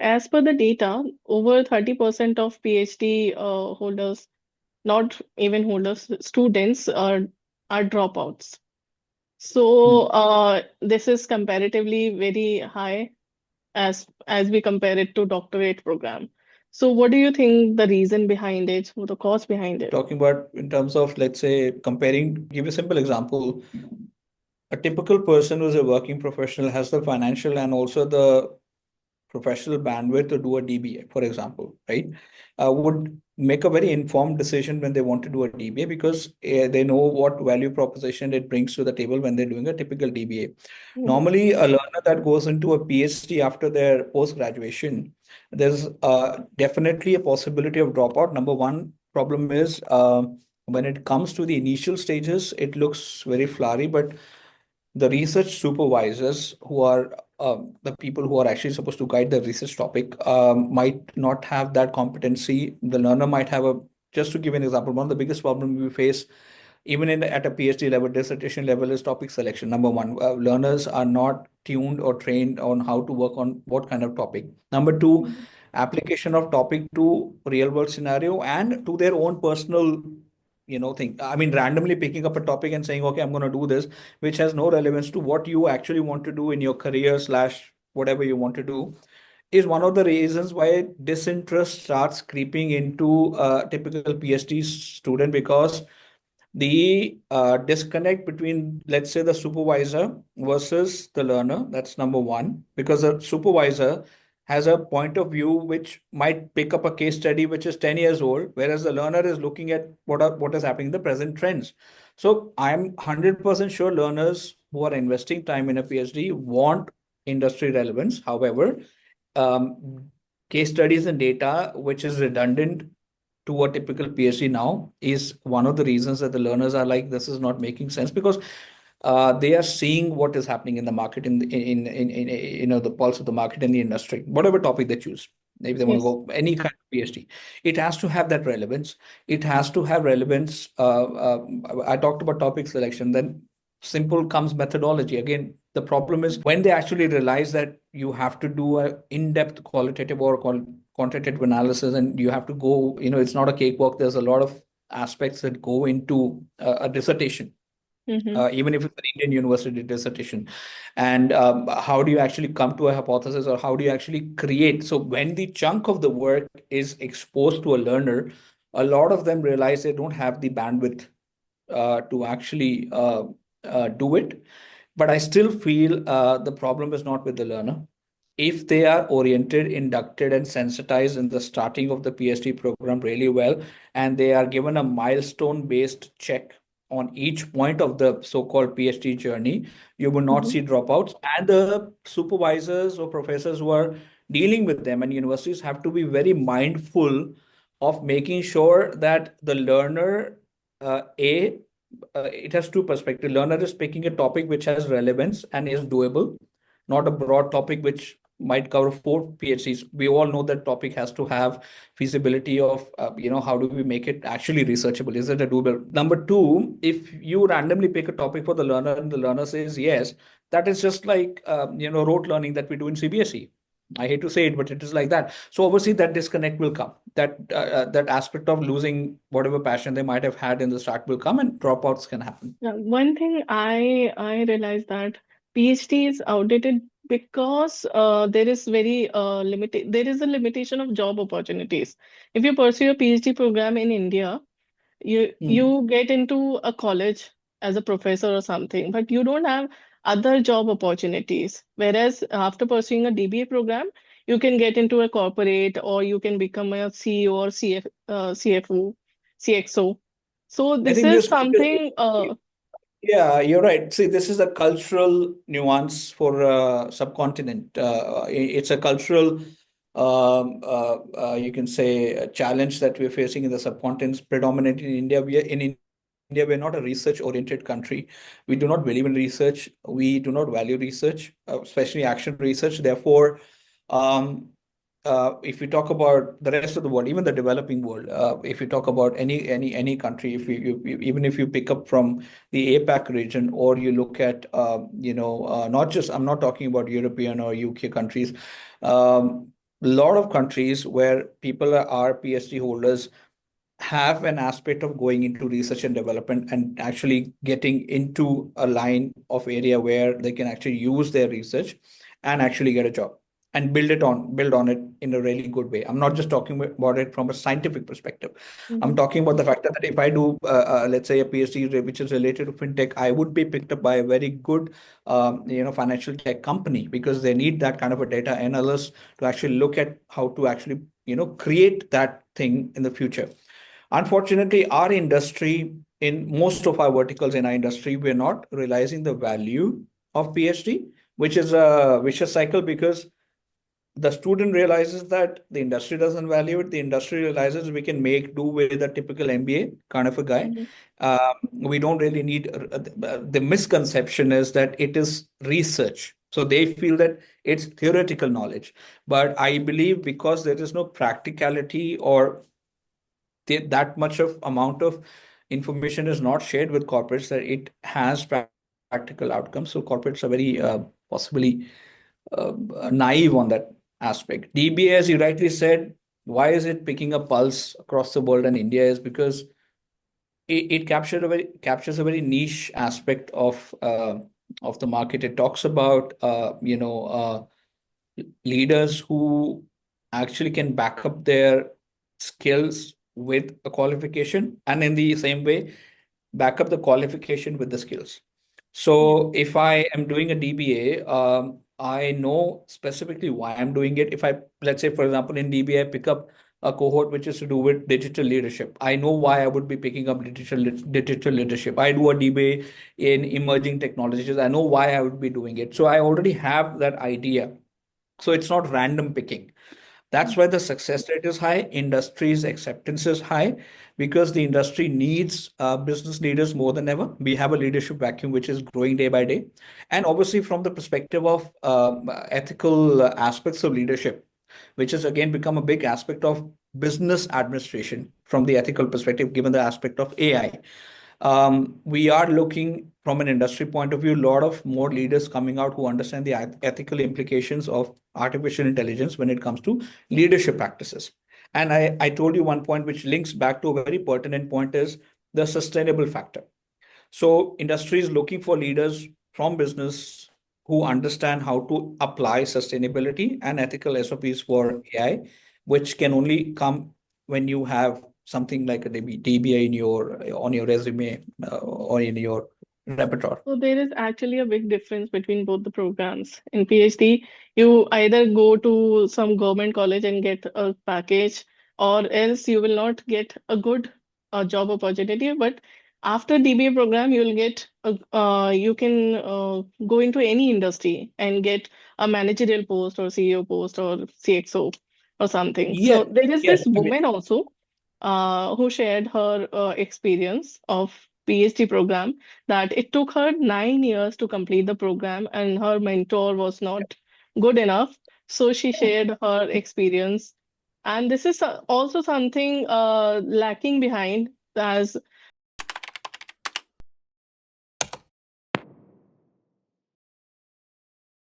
as per the data, over 30% of PhD holders, not even holders, students are dropouts. So Hmm. this is comparatively very high as we compare it to doctorate program. So what do you think the reason behind it, or the cause behind it? Talking about in terms of, let's say, comparing, give a simple example. A typical person who's a working professional has the financial and also the professional bandwidth to do a DBA, for example, right? Would make a very informed decision when they want to do a DBA because they know what value proposition it brings to the table when they're doing a typical DBA. Mhm. Normally, a learner that goes into a PhD after their post graduation, there's definitely a possibility of dropout. Number one problem is when it comes to the initial stages, it looks very flowery, but the research supervisors who are the people who are actually supposed to guide the research topic might not have that competency. The learner might have a, just to give an example, one of the biggest problems we face even at a PhD level, dissertation level, is topic selection. Number one, learners are not tuned or trained on how to work on what kind of topic. Number two, Mhm. application of topic to real world scenario and to their own personal thing. I mean, randomly picking up a topic and saying, okay, I'm going to do this, which has no relevance to what you actually want to do in your career slash whatever you want to do, is one of the reasons why disinterest starts creeping into a typical PhD student, because the disconnect between, let's say, the supervisor versus the learner, that's number one, because the supervisor has a point of view which might pick up a case study which is 10 years old, whereas the learner is looking at what is happening in the present trends. So I'm 100% sure learners who are investing time in a PhD want industry relevance. However, case studies and data which is redundant to a typical PhD now is one of the reasons that the learners are like, this is not making sense, because they are seeing what is happening in the market, in the pulse of the market in the industry, whatever topic they choose. If they want to Yes. go any kind of PhD, it has to have that relevance. It has to have relevance. I talked about topic selection. Then simple comes methodology. Again, the problem is when they actually realize that you have to do a in-depth qualitative or quantitative analysis, and you have to go, it's not a cakewalk. There's a lot of aspects that go into a dissertation, Mm-hmm. even if it's an Indian university dissertation. And how do you actually come to a hypothesis, or how do you actually create? So when the chunk of the work is exposed to a learner, a lot of them realize they don't have the bandwidth to actually do it. But I still feel the problem is not with the learner. If they are oriented, inducted, and sensitized in the starting of the PhD program really well, and they are given a milestone based check on each point of the so-called PhD journey, you will not Mm-hmm. see dropouts. And the supervisors or professors who are dealing with them and universities have to be very mindful of making sure that the learner, it has two perspectives. Learner is picking a topic which has relevance and is doable, not a broad topic which might cover four PhDs. We all know that topic has to have feasibility of, how do we make it actually researchable? Is it a doable? Number two, if you randomly pick a topic for the learner and the learner says yes, that is just like, rote learning that we do in CBSE. I hate to say it, but it is like that. So obviously that disconnect will come. That aspect of losing whatever passion they might have had in the start will come, and dropouts can happen. Yeah, one thing I realized that PhD is outdated because there is very limited there is a limitation of job opportunities. If you pursue a PhD program in India, Hmm. you get into a college as a professor or something, but you don't have other job opportunities. Whereas after pursuing a DBA program, you can get into a corporate, or you can become a CEO or CFO, CXO. So I this think is this something. Yeah, you're right. See, this is a cultural nuance for subcontinent. It's a cultural, you can say, a challenge that we're facing in the subcontinent, predominantly in India. India, we're not a research-oriented country. We do not believe in research. We do not value research, especially action research. Therefore, um, if we talk about the rest of the world, even the developing world, if you talk about any country, if even if you pick up from the APAC region, or you look at not just, I'm not talking about European or UK countries. Um, lot of countries where people are PhD holders have an aspect of going into research and development and actually getting into a line of area where they can actually use their research and actually get a job and build on it in a really good way. I'm not just talking about it from a scientific perspective. I'm Mhm. talking about the fact that if I do let's say a PhD which is related to fintech, I would be picked up by a very good financial tech company, because they need that kind of a data analyst to actually look at how to actually create that thing in the future. Unfortunately, our industry, in most of our verticals in our industry, we're not realizing the value of PhD, which is a vicious cycle, because the student realizes that the industry doesn't value it. The industry realizes we can make do with a typical MBA kind of a guy. Mhm. We don't really need, the misconception is that it is research. So they feel that it's theoretical knowledge. But I believe because there is no practicality, or that much of amount of information is not shared with corporates, that it has practical outcomes. So corporates are very possibly naive on that aspect. DBA, as you rightly said, why is it picking up pulse across the world and India, is because it captures a very niche aspect of the market. It talks about leaders who actually can back up their skills with a qualification, and in the same way back up the qualification with the skills. Yeah. So if I am doing a DBA, I know specifically why I'm doing it. If I, let's say, for example, in DBA, I pick up a cohort which is to do with digital leadership. I know why I would be picking up digital leadership. I do a DBA in emerging technologies. I know why I would be doing it. So I already have that idea. So it's not random picking. That's why the success rate is high, industry's acceptance is high, because the industry needs business leaders more than ever. We have a leadership vacuum which is growing day by day. And obviously, from the perspective of ethical aspects of leadership, which has again become a big aspect of business administration from the ethical perspective, given the aspect of AI. We are looking from an industry point of view, a lot of more leaders coming out who understand the ethical implications of artificial intelligence when it comes to leadership practices. And I told you one point which links back to a very pertinent point, is the sustainable factor. So industry is looking for leaders from business who understand how to apply sustainability and ethical SOPs for AI, which can only come when you have something like a DBA in your on your resume or in your repertoire. So there is actually a big difference between both the programs. In PhD, you either go to some government college and get a package, or else you will not get a good job opportunity. But after DBA program, you will get you can go into any industry and get a managerial post or CEO post or CXO or something. Yes, So there is yes. this I mean, woman also who shared her experience of PhD program, that it took her 9 years to complete the program and her mentor was not good enough. So she shared her experience. And this is also something lacking behind, as